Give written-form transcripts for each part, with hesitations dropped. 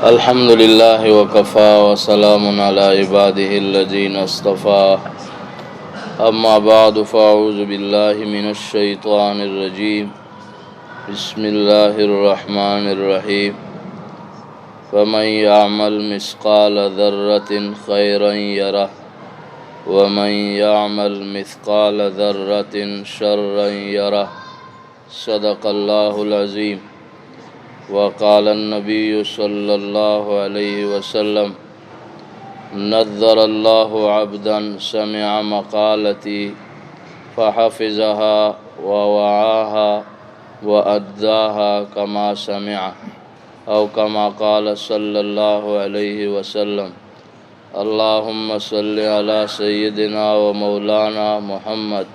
الحمد لله وكفى وسلام على عباده الذين اصطفى أما بعد فأعوذ بالله من الشيطان الرجيم بسم الله الرحمن الرحيم فمن يعمل مثقال ذرة خيرا يره ومن يعمل مثقال ذرة شرا يره صدق الله العظيم وقال النبي صلى الله عليه وسلم نذر الله عبدا سمع مقالتي فحفظها ووعاها وأداها كما سمع أو كما قال صلى الله عليه وسلم اللهم صل على سيدنا ومولانا محمد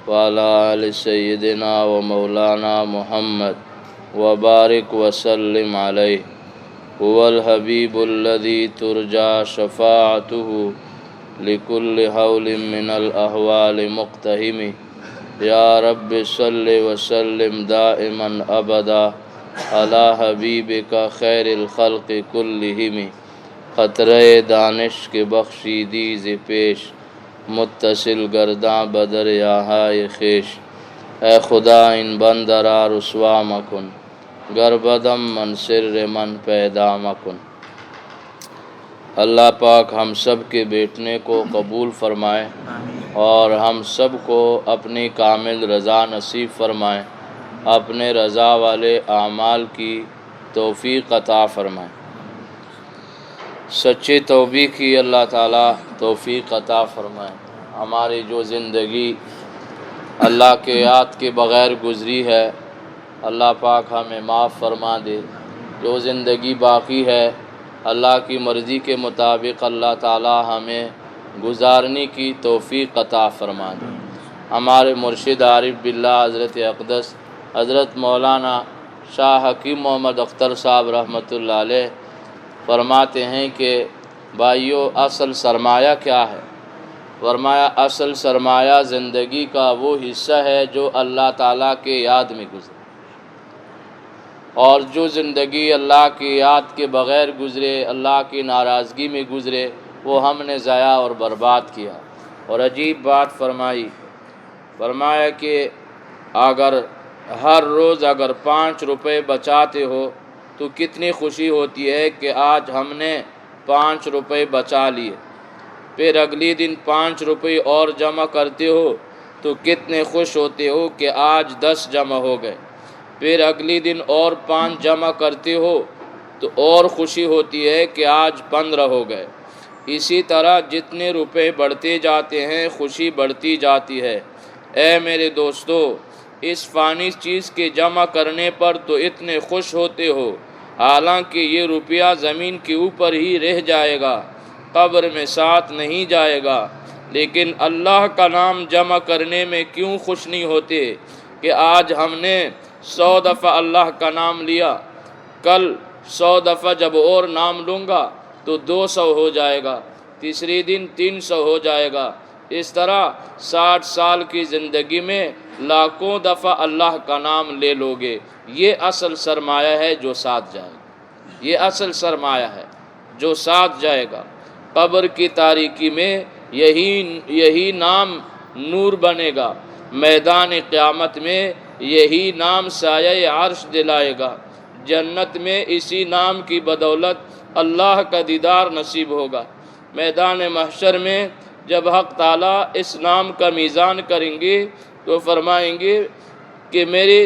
وعلى آل سيدنا ومولانا محمد وبارك وسلم عليه هو الحبيب الذي ترجى شفاعته لكل حول من الأهوال مقتهم يا رب صل وسلم دائما أبدا على حبيبك خير الخلق كلهم قطرے دانش کے بخشیدی ز پیش متصل گرداں بدر یاہائے خیش اے خدا ان بندرا رسوا مکن گربدم من سر من پیدا مکن۔ اللہ پاک ہم سب کے بیٹھنے کو قبول فرمائے اور ہم سب کو اپنی کامل رضا نصیب فرمائے، اپنے رضا والے اعمال کی توفیق عطا فرمائے۔ سچی توبہ کی اللہ تعالیٰ توفیق عطا فرمائے۔ ہماری جو زندگی اللہ کے یاد کے بغیر گزری ہے اللہ پاک ہمیں معاف فرما دے، جو زندگی باقی ہے اللہ کی مرضی کے مطابق اللہ تعالیٰ ہمیں گزارنے کی توفیق عطا فرما دے۔ ہمارے مرشد عارف باللہ حضرت اقدس حضرت مولانا شاہ حکیم محمد اختر صاحب رحمۃ اللہ علیہ فرماتے ہیں کہ بھائیو اصل سرمایہ کیا ہے؟ فرمایا اصل سرمایہ زندگی کا وہ حصہ ہے جو اللہ تعالیٰ کے یاد میں گزرے، اور جو زندگی اللہ کی یاد کے بغیر گزرے، اللہ کی ناراضگی میں گزرے، وہ ہم نے ضائع اور برباد کیا۔ اور عجیب بات فرمایا کہ اگر ہر روز 5 روپے بچاتے ہو تو کتنی خوشی ہوتی ہے کہ آج ہم نے 5 روپے بچا لیے، پھر اگلی دن 5 روپے اور جمع کرتے ہو تو کتنے خوش ہوتے ہو کہ آج 10 جمع ہو گئے، پھر اگلی دن اور 5 جمع کرتے ہو تو اور خوشی ہوتی ہے کہ آج 15 ہو گئے۔ اسی طرح جتنے روپے بڑھتے جاتے ہیں خوشی بڑھتی جاتی ہے۔ اے میرے دوستو، اس فانی چیز کے جمع کرنے پر تو اتنے خوش ہوتے ہو، حالانکہ یہ روپیہ زمین کے اوپر ہی رہ جائے گا، قبر میں ساتھ نہیں جائے گا، لیکن اللہ کا نام جمع کرنے میں کیوں خوش نہیں ہوتے کہ آج ہم نے 100 دفعہ اللہ کا نام لیا، کل 100 دفعہ جب اور نام لوں گا تو 200 ہو جائے گا، تیسری دن 300 ہو جائے گا۔ اس طرح 60 سال کی زندگی میں لاکھوں دفعہ اللہ کا نام لے لو گے، یہ اصل سرمایہ ہے جو ساتھ جائے گا، یہ اصل سرمایہ ہے جو ساتھ جائے گا۔ قبر کی تاریکی میں یہی نام نور بنے گا، میدان قیامت میں یہی نام سایہ عرش دلائے گا، جنت میں اسی نام کی بدولت اللہ کا دیدار نصیب ہوگا۔ میدان محشر میں جب حق تعالیٰ اس نام کا میزان کریں گے تو فرمائیں گے کہ میرے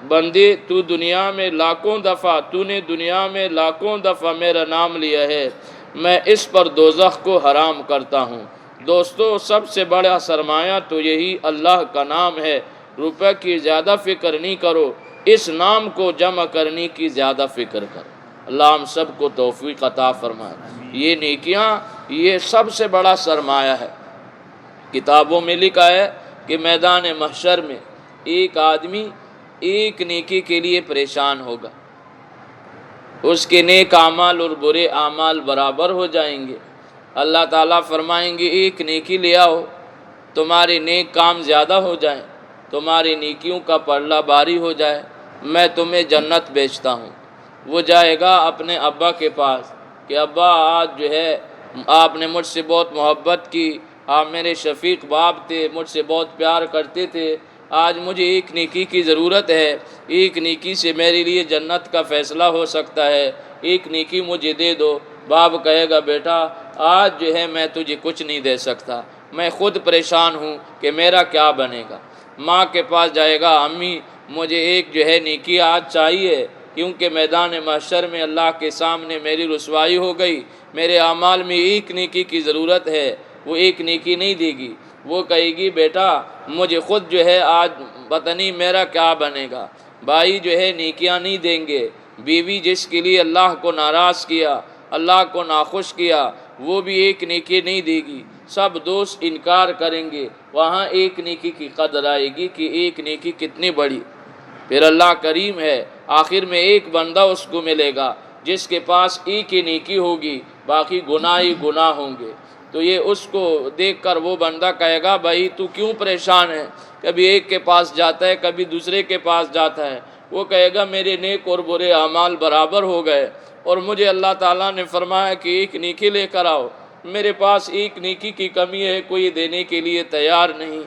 بندے تو نے دنیا میں لاکھوں دفعہ میرا نام لیا ہے، میں اس پر دوزخ کو حرام کرتا ہوں۔ دوستو، سب سے بڑا سرمایہ تو یہی اللہ کا نام ہے۔ روپے کی زیادہ فکر نہیں کرو، اس نام کو جمع کرنے کی زیادہ فکر کرو۔ اللہ ہم سب کو توفیق عطا فرمائے۔ یہ نیکیاں یہ سب سے بڑا سرمایہ ہے۔ کتابوں میں لکھا ہے کہ میدان محشر میں ایک آدمی ایک نیکی کے لیے پریشان ہوگا، اس کے نیک اعمال اور برے اعمال برابر ہو جائیں گے۔ اللہ تعالیٰ فرمائیں گے ایک نیکی لے آؤ، تمہارے نیک کام زیادہ ہو جائیں، تمہاری نیکیوں کا پلہ باری ہو جائے، میں تمہیں جنت بیچتا ہوں۔ وہ جائے گا اپنے ابا کے پاس کہ ابا آج جو ہے آپ نے مجھ سے بہت محبت کی، آپ میرے شفیق باپ تھے، مجھ سے بہت پیار کرتے تھے، آج مجھے ایک نیکی کی ضرورت ہے، ایک نیکی سے میرے لیے جنت کا فیصلہ ہو سکتا ہے، ایک نیکی مجھے دے دو۔ باپ کہے گا بیٹا آج جو ہے میں تجھے کچھ نہیں دے سکتا، میں خود پریشان ہوں کہ میرا کیا بنے گا۔ ماں کے پاس جائے گا، امی مجھے ایک جو ہے نیکی آج چاہیے، کیونکہ میدان محشر میں اللہ کے سامنے میری رسوائی ہو گئی، میرے اعمال میں ایک نیکی کی ضرورت ہے، وہ ایک نیکی نہیں دے گی۔ وہ کہے گی بیٹا مجھے خود جو ہے آج پتہ نہیں میرا کیا بنے گا۔ بھائی جو ہے نیکیاں نہیں دیں گے، بیوی جس کے لیے اللہ کو ناراض کیا، اللہ کو ناخوش کیا، وہ بھی ایک نیکی نہیں دے گی، سب دوست انکار کریں گے، وہاں ایک نیکی کی قدر آئے گی کہ ایک نیکی کتنی بڑی۔ پھر اللہ کریم ہے، آخر میں ایک بندہ اس کو ملے گا جس کے پاس ایک ہی نیکی ہوگی، باقی گناہ ہی گناہ ہوں گے۔ تو یہ اس کو دیکھ کر وہ بندہ کہے گا بھائی تو کیوں پریشان ہے، کبھی ایک کے پاس جاتا ہے کبھی دوسرے کے پاس جاتا ہے۔ وہ کہے گا میرے نیک اور برے اعمال برابر ہو گئے، اور مجھے اللہ تعالیٰ نے فرمایا کہ ایک نیکی لے کر آؤ، میرے پاس ایک نیکی کی کمی ہے، کوئی دینے کے لیے تیار نہیں،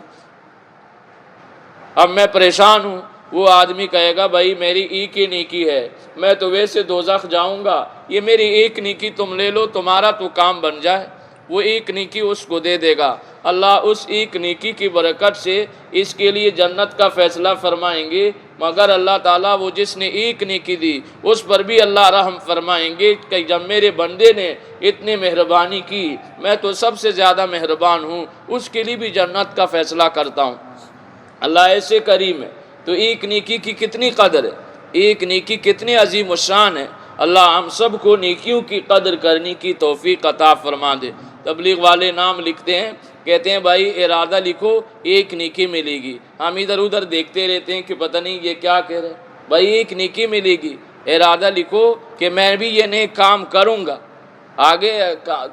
اب میں پریشان ہوں۔ وہ آدمی کہے گا بھائی میری ایک ہی نیکی ہے، میں تو ویسے دوزخ جاؤں گا، یہ میری ایک نیکی تم لے لو، تمہارا تو کام بن جائے۔ وہ ایک نیکی اس کو دے دے گا، اللہ اس ایک نیکی کی برکت سے اس کے لیے جنت کا فیصلہ فرمائیں گے۔ مگر اللہ تعالیٰ وہ جس نے ایک نیکی دی اس پر بھی اللہ رحم فرمائیں گے کہ جب میرے بندے نے اتنی مہربانی کی، میں تو سب سے زیادہ مہربان ہوں، اس کے لیے بھی جنت کا فیصلہ کرتا ہوں۔ اللہ ایسے کریم ہے۔ تو ایک نیکی کی کتنی قدر ہے، ایک نیکی کتنی عظیم الشان ہے۔ اللہ ہم سب کو نیکیوں کی قدر کرنے کی توفیق عطا فرما دے۔ تبلیغ والے نام لکھتے ہیں، کہتے ہیں بھائی ارادہ لکھو ایک نیکی ملے گی۔ ہم ادھر ادھر دیکھتے رہتے ہیں کہ پتہ نہیں یہ کیا کہہ رہے، بھائی ایک نیکی ملے گی، ارادہ لکھو کہ میں بھی یہ نیک کام کروں گا۔ آگے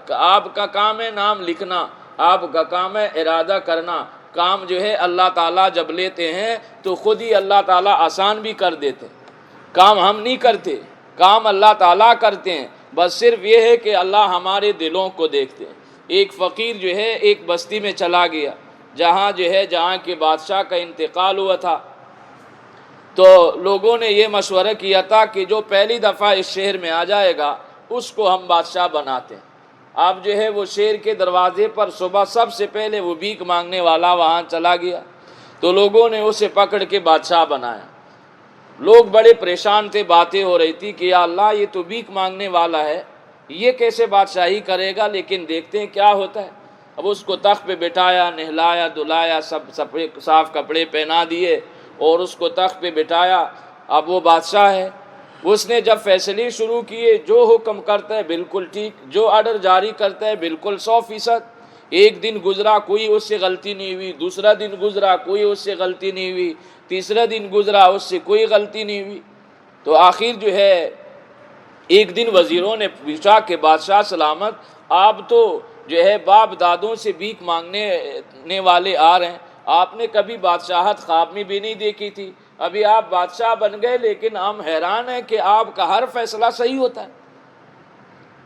آپ کا کام ہے نام لکھنا، آپ کا کام ہے ارادہ کرنا۔ کام جو ہے اللہ تعالیٰ جب لیتے ہیں تو خود ہی اللہ تعالیٰ آسان بھی کر دیتے، کام ہم نہیں کرتے، کام اللہ تعالیٰ کرتے ہیں، بس صرف یہ ہے کہ اللہ ہمارے دلوں کو دیکھتے ہیں۔ ایک فقیر جو ہے ایک بستی میں چلا گیا، جہاں کے بادشاہ کا انتقال ہوا تھا، تو لوگوں نے یہ مشورہ کیا تھا کہ جو پہلی دفعہ اس شہر میں آ جائے گا اس کو ہم بادشاہ بناتے ہیں۔ اب جو ہے وہ شہر کے دروازے پر صبح سب سے پہلے وہ بھیک مانگنے والا وہاں چلا گیا، تو لوگوں نے اسے پکڑ کے بادشاہ بنایا۔ لوگ بڑے پریشان تھے، باتیں ہو رہی تھی کہ یا اللہ یہ تو بھیک مانگنے والا ہے، یہ کیسے بادشاہی کرے گا، لیکن دیکھتے ہیں کیا ہوتا ہے۔ اب اس کو تخت پہ بٹھایا، نہلایا دھلایا، سب صاف کپڑے پہنا دیے اور اس کو تخت پہ بٹھایا۔ اب وہ بادشاہ ہے، اس نے جب فیصلے شروع کیے، جو حکم کرتا ہے بالکل ٹھیک، جو آرڈر جاری کرتا ہے بالکل 100%۔ ایک دن گزرا کوئی اس سے غلطی نہیں ہوئی، دوسرا دن گزرا کوئی اس سے غلطی نہیں ہوئی، تیسرا دن گزرا اس سے کوئی غلطی نہیں ہوئی۔ تو آخر جو ہے ایک دن وزیروں نے پوچھا کہ بادشاہ سلامت، آپ تو جو ہے باپ دادوں سے بھیک مانگنے والے آ رہے ہیں، آپ نے کبھی بادشاہت خواب میں بھی نہیں دیکھی تھی، ابھی آپ بادشاہ بن گئے، لیکن ہم حیران ہیں کہ آپ کا ہر فیصلہ صحیح ہوتا ہے۔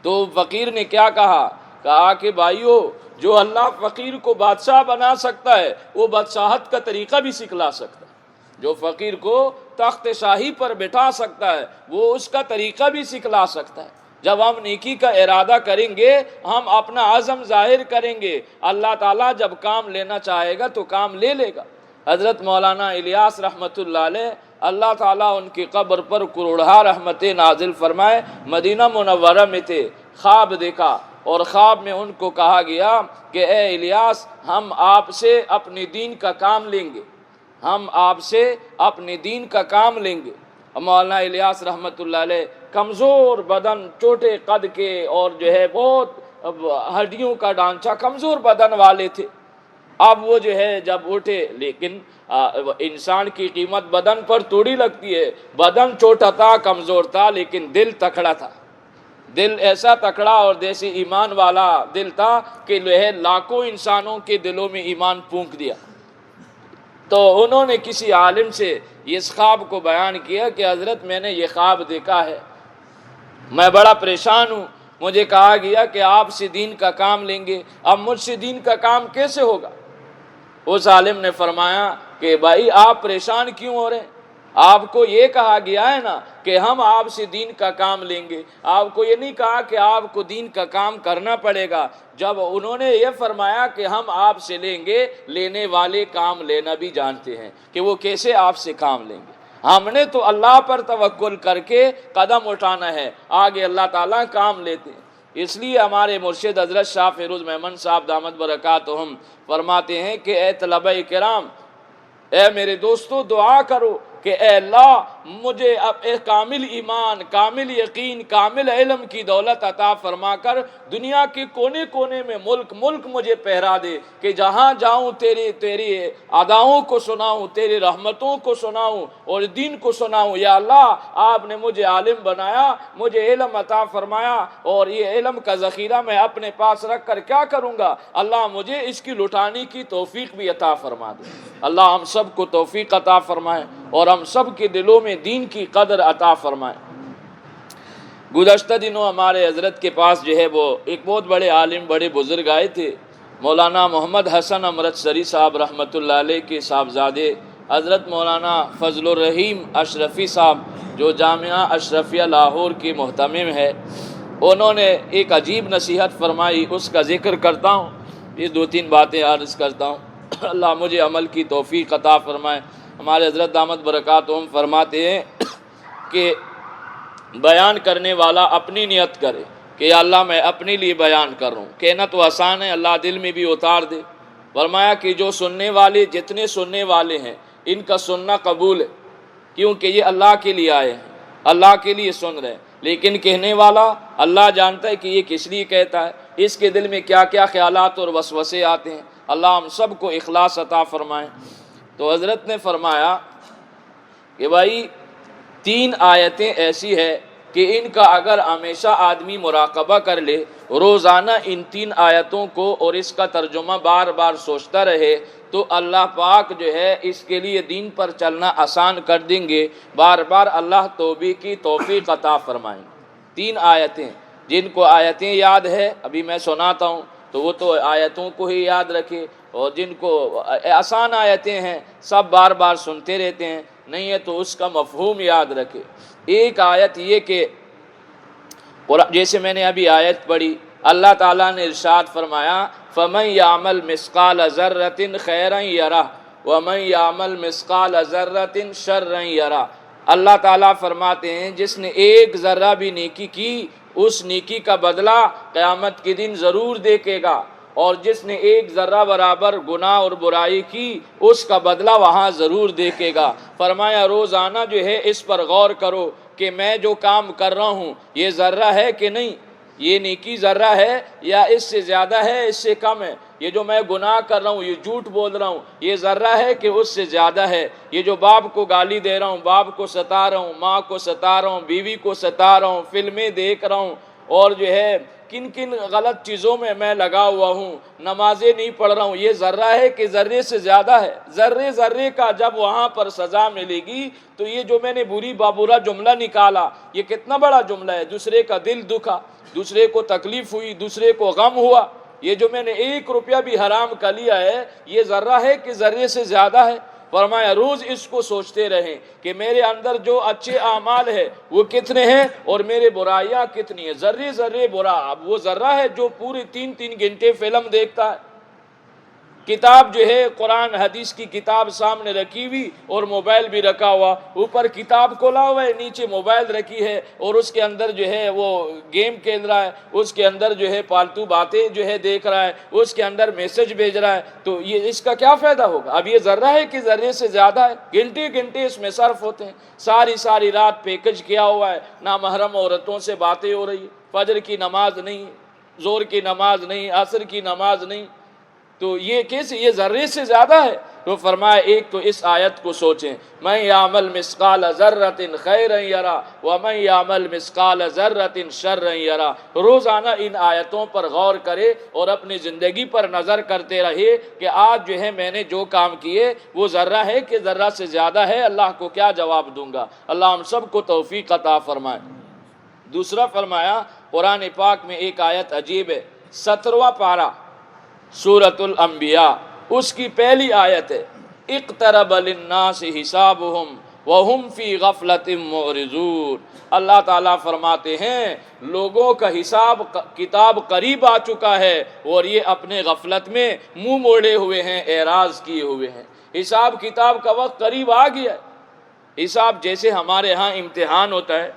تو فقیر نے کیا کہا کہ بھائیو، جو اللہ فقیر کو بادشاہ بنا سکتا ہے وہ بادشاہت کا طریقہ بھی سکھلا سکتا ہے، جو فقیر کو تخت شاہی پر بٹھا سکتا ہے وہ اس کا طریقہ بھی سکھلا سکتا ہے۔ جب ہم نیکی کا ارادہ کریں گے، ہم اپنا عزم ظاہر کریں گے، اللہ تعالیٰ جب کام لینا چاہے گا تو کام لے لے گا۔ حضرت مولانا الیاس رحمۃ اللہ علیہ، اللہ تعالیٰ ان کی قبر پر کروڑہا رحمتیں نازل فرمائے، مدینہ منورہ میں تھے، خواب دیکھا اور خواب میں ان کو کہا گیا کہ اے الیاس، ہم آپ سے اپنے دین کا کام لیں گے، ہم آپ سے اپنے دین کا کام لیں گے۔ مولانا الیاس رحمۃ اللہ علیہ کمزور بدن، چھوٹے قد کے اور جو ہے بہت ہڈیوں کا ڈھانچہ، کمزور بدن والے تھے۔ اب وہ جو ہے جب اٹھے، لیکن انسان کی قیمت بدن پر تھوڑی لگتی ہے، بدن چھوٹا تھا، کمزور تھا، لیکن دل تکڑا تھا، دل ایسا تکڑا اور جیسے ایمان والا دل تھا کہ جو ہے لاکھوں انسانوں کے دلوں میں ایمان پھونک دیا۔ تو انہوں نے کسی عالم سے اس خواب کو بیان کیا کہ حضرت میں نے یہ خواب دیکھا ہے، میں بڑا پریشان ہوں، مجھے کہا گیا کہ آپ سے دین کا کام لیں گے، اب مجھ سے دین کا کام کیسے ہوگا؟ اس عالم نے فرمایا کہ بھائی آپ پریشان کیوں ہو رہے ہیں؟ آپ کو یہ کہا گیا ہے نا کہ ہم آپ سے دین کا کام لیں گے، آپ کو یہ نہیں کہا کہ آپ کو دین کا کام کرنا پڑے گا۔ جب انہوں نے یہ فرمایا کہ ہم آپ سے لیں گے، لینے والے کام لینا بھی جانتے ہیں کہ وہ کیسے آپ سے کام لیں گے۔ ہم نے تو اللہ پر توکل کر کے قدم اٹھانا ہے، آگے اللہ تعالیٰ کام لیتے ہیں۔ اس لیے ہمارے مرشد حضرت شاہ فیروز مہمند صاحب دامت برکاتہم فرماتے ہیں کہ اے طلبہ کرام، اے میرے دوستو، دعا کرو کہ اے اللہ مجھے اب کامل ایمان، کامل یقین، کامل علم کی دولت عطا فرما کر دنیا کے کونے کونے میں ملک مجھے پہرا دے کہ جہاں جاؤں تیری اداؤں کو سناؤں، تیری رحمتوں کو سناؤں اور دین کو سناؤں۔ یا اللہ آپ نے مجھے عالم بنایا، مجھے علم عطا فرمایا، اور یہ علم کا ذخیرہ میں اپنے پاس رکھ کر کیا کروں گا؟ اللہ مجھے اس کی لٹانے کی توفیق بھی عطا فرما دے۔ اللہ ہم سب کو توفیق عطا فرمائے اور ہم سب کے دلوں میں دین کی قدر عطا فرمائے۔ گزشتہ دنوں ہمارے حضرت کے پاس جو ہے وہ ایک بہت بڑے عالم، بڑے بزرگ آئے تھے، مولانا محمد حسن امرتسری صاحب رحمۃ اللہ علیہ کے صاحبزادے حضرت مولانا فضل الرحیم اشرفی صاحب، جو جامعہ اشرفیہ لاہور کے محتمم ہے۔ انہوں نے ایک عجیب نصیحت فرمائی، اس کا ذکر کرتا ہوں، یہ 2-3 باتیں عرض کرتا ہوں، اللہ مجھے عمل کی توفیق عطا فرمائے۔ ہمارے حضرت دامت برکاتہم فرماتے ہیں کہ بیان کرنے والا اپنی نیت کرے کہ یا اللہ میں اپنے لیے بیان کر رہا ہوں، کہنا تو آسان ہے، اللہ دل میں بھی اتار دے۔ فرمایا کہ جو سننے والے، جتنے سننے والے ہیں، ان کا سننا قبول ہے، کیونکہ یہ اللہ کے لیے آئے ہیں، اللہ کے لیے سن رہے ہیں، لیکن کہنے والا اللہ جانتا ہے کہ یہ کس لیے کہتا ہے، اس کے دل میں کیا کیا خیالات اور وسوسے آتے ہیں۔ اللہ ہم سب کو اخلاص عطا فرمائے۔ تو حضرت نے فرمایا کہ بھائی 3 آیتیں ایسی ہے کہ ان کا اگر ہمیشہ آدمی مراقبہ کر لے، روزانہ ان 3 آیتوں کو اور اس کا ترجمہ بار بار سوچتا رہے، تو اللہ پاک جو ہے اس کے لیے دین پر چلنا آسان کر دیں گے۔ بار بار اللہ توبہ کی توفیق عطا فرمائیں۔ 3 آیتیں، جن کو آیتیں یاد ہے ابھی میں سناتا ہوں تو وہ تو آیتوں کو ہی یاد رکھے، اور جن کو آسان آیتیں ہیں سب بار بار سنتے رہتے ہیں، نہیں ہے تو اس کا مفہوم یاد رکھے۔ ایک آیت یہ کہ جیسے میں نے ابھی آیت پڑھی، اللہ تعالیٰ نے ارشاد فرمایا فَمَنْ يَعْمَلْ مِثْقَالَ ذَرَّةٍ خَيْرًا يَرَهُ وَمَنْ يَعْمَلْ مِثْقَالَ ذَرَّةٍ شَرًّا يَرَهُ۔ اللہ تعالیٰ فرماتے ہیں جس نے ایک ذرہ بھی نیکی کی، اس نیکی کا بدلہ قیامت کے دن ضرور دیکھے گا، اور جس نے ایک ذرہ برابر گناہ اور برائی کی، اس کا بدلہ وہاں ضرور دیکھے گا۔ فرمایا روزانہ جو ہے اس پر غور کرو کہ میں جو کام کر رہا ہوں یہ ذرہ ہے کہ نہیں، یہ نیکی ذرہ ہے یا اس سے زیادہ ہے، اس سے کم ہے، یہ جو میں گناہ کر رہا ہوں، یہ جھوٹ بول رہا ہوں، یہ ذرہ ہے کہ اس سے زیادہ ہے، یہ جو باپ کو گالی دے رہا ہوں، باپ کو ستا رہا ہوں، ماں کو ستا رہا ہوں، بیوی کو ستا رہا ہوں، فلمیں دیکھ رہا ہوں، اور جو ہے کن کن غلط چیزوں میں لگا ہوا ہوں، نمازیں نہیں پڑھ رہا ہوں، یہ ذرہ ہے کہ ذرے سے زیادہ ہے۔ ذرے کا جب وہاں پر سزا ملے گی تو یہ جو میں نے برا جملہ نکالا، یہ کتنا بڑا جملہ ہے، دوسرے کا دل دکھا، دوسرے کو تکلیف ہوئی، دوسرے کو غم ہوا، یہ جو میں نے 1 روپیہ بھی حرام کا لیا ہے، یہ ذرہ ہے کہ ذرے سے زیادہ ہے۔ فرمایا روز اس کو سوچتے رہیں کہ میرے اندر جو اچھے اعمال ہے وہ کتنے ہیں اور میرے برائیاں کتنی ہیں۔ ذرے برا، اب وہ ذرہ ہے جو پورے 3 گھنٹے فلم دیکھتا ہے، کتاب جو ہے قرآن حدیث کی کتاب سامنے رکھی ہوئی اور موبائل بھی رکھا ہوا، اوپر کتاب کھولا ہوا ہے، نیچے موبائل رکھی ہے، اور اس کے اندر جو ہے وہ گیم کھیل رہا ہے، اس کے اندر جو ہے فالتو باتیں جو ہے دیکھ رہا ہے، اس کے اندر میسج بھیج رہا ہے، تو یہ اس کا کیا فائدہ ہوگا؟ اب یہ ذرہ ہے کہ ذرے سے زیادہ ہے؟ گھنٹے اس میں صرف ہوتے ہیں، ساری رات پیکج کیا ہوا ہے، نامحرم عورتوں سے باتیں ہو رہی، فجر کی نماز نہیں، ظہر کی نماز نہیں، عصر کی نماز نہیں، تو یہ کیسے؟ یہ ذرے سے زیادہ ہے۔ تو فرمایا ایک تو اس آیت کو سوچیں، من یعمل مثقال ذرۃ خیرا یرا ومن یعمل مثقال ذرۃ شرا یرا۔ روزانہ ان آیتوں پر غور کرے اور اپنی زندگی پر نظر کرتے رہے کہ آج جو ہے میں نے جو کام کیے وہ ذرہ ہے کہ ذرہ سے زیادہ ہے، اللہ کو کیا جواب دوں گا؟ اللہ ہم سب کو توفیق عطا فرمائے۔ دوسرا فرمایا قرآن پاک میں ایک آیت عجیب ہے، 17واں پارہ سورۃ الانبیاء، اس کی پہلی آیت ہے، اقترب للناس حسابهم وهم فی غفلۃ معرضون۔ اللہ تعالیٰ فرماتے ہیں لوگوں کا حساب کتاب قریب آ چکا ہے اور یہ اپنے غفلت میں منہ موڑے ہوئے ہیں، اعراض کیے ہوئے ہیں۔ حساب کتاب کا وقت قریب آ گیا ہے۔ حساب جیسے ہمارے ہاں امتحان ہوتا ہے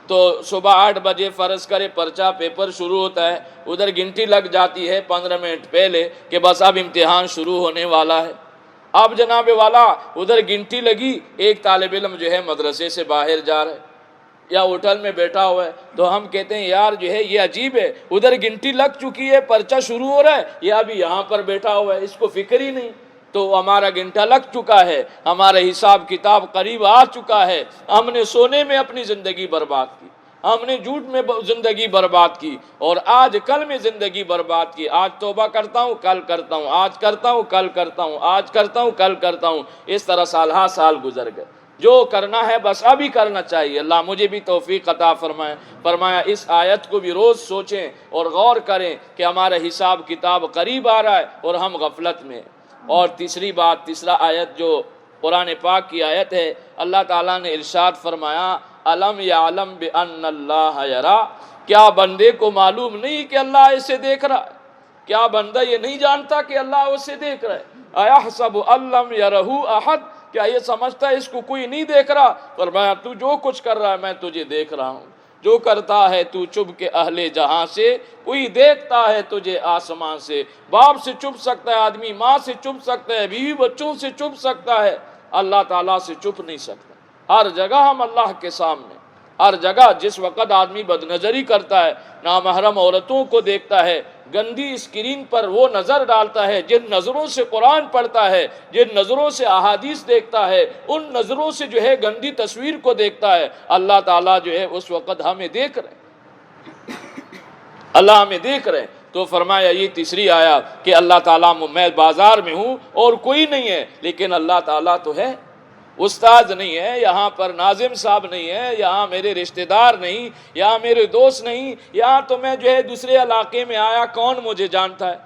تو صبح 8 بجے فرض کرے پرچہ پیپر شروع ہوتا ہے، ادھر گھنٹی لگ جاتی ہے 15 منٹ پہلے کہ بس اب امتحان شروع ہونے والا ہے۔ اب جناب والا ادھر گھنٹی لگی، ایک طالب علم جو ہے مدرسے سے باہر جا رہا ہے یا ہوٹل میں بیٹھا ہوا ہے، تو ہم کہتے ہیں یار جو ہے یہ عجیب ہے، ادھر گھنٹی لگ چکی ہے، پرچہ شروع ہو رہا ہے، یہ ابھی یہاں پر بیٹھا ہوا ہے، اس کو فکر ہی نہیں۔ تو ہمارا گھنٹہ لگ چکا ہے، ہمارا حساب کتاب قریب آ چکا ہے، ہم نے سونے میں اپنی زندگی برباد کی، ہم نے جھوٹ میں زندگی برباد کی، اور آج کل میں زندگی برباد کی۔ آج توبہ کرتا ہوں کل کرتا ہوں، آج کرتا ہوں کل کرتا ہوں، آج کرتا ہوں کل کرتا ہوں، اس طرح سال ہا سال گزر گئے۔ جو کرنا ہے بس ابھی کرنا چاہیے۔ اللہ مجھے بھی توفیق عطا فرمائے۔ فرمایا اس آیت کو بھی روز سوچیں اور غور کریں کہ ہمارا حساب کتاب قریب آ رہا ہے اور ہم غفلت میں۔ اور تیسری بات، تیسرا آیت جو قرآن پاک کی آیت ہے، اللہ تعالیٰ نے ارشاد فرمایا الم یعلم بان اللہ یرا، کیا بندے کو معلوم نہیں کہ اللہ اسے دیکھ رہا ہے؟ کیا بندہ یہ نہیں جانتا کہ اللہ اسے دیکھ رہا ہے؟ ایحسب ان لم یرہ احد، کیا یہ سمجھتا ہے اس کو کوئی نہیں دیکھ رہا؟ فرمایا تو جو کچھ کر رہا ہے میں تجھے دیکھ رہا ہوں، جو کرتا ہے تو چھپ کے اہل جہاں سے، کوئی دیکھتا ہے تجھے آسمان سے۔ باپ سے چھپ سکتا ہے آدمی، ماں سے چھپ سکتا ہے، بیوی بچوں سے چھپ سکتا ہے، اللہ تعالیٰ سے چھپ نہیں سکتا۔ ہر جگہ ہم اللہ کے سامنے، ہر جگہ جس وقت آدمی بد نظری کرتا ہے، نامحرم عورتوں کو دیکھتا ہے، گندی اسکرین پر وہ نظر ڈالتا ہے، جن نظروں سے قرآن پڑھتا ہے، جن نظروں سے احادیث دیکھتا ہے، ان نظروں سے جو ہے گندی تصویر کو دیکھتا ہے، اللہ تعالیٰ جو ہے اس وقت ہمیں دیکھ رہے ہیں، اللہ ہمیں دیکھ رہے ہیں۔ تو فرمایا یہ تیسری آیا کہ اللہ تعالیٰ میں بازار میں ہوں اور کوئی نہیں ہے، لیکن اللہ تعالیٰ تو ہے۔ استاد نہیں ہے یہاں پر، ناظم صاحب نہیں ہے یہاں، میرے رشتہ دار نہیں، یہاں میرے دوست نہیں، یہاں تو میں جو ہے دوسرے علاقے میں آیا، کون مجھے جانتا ہے؟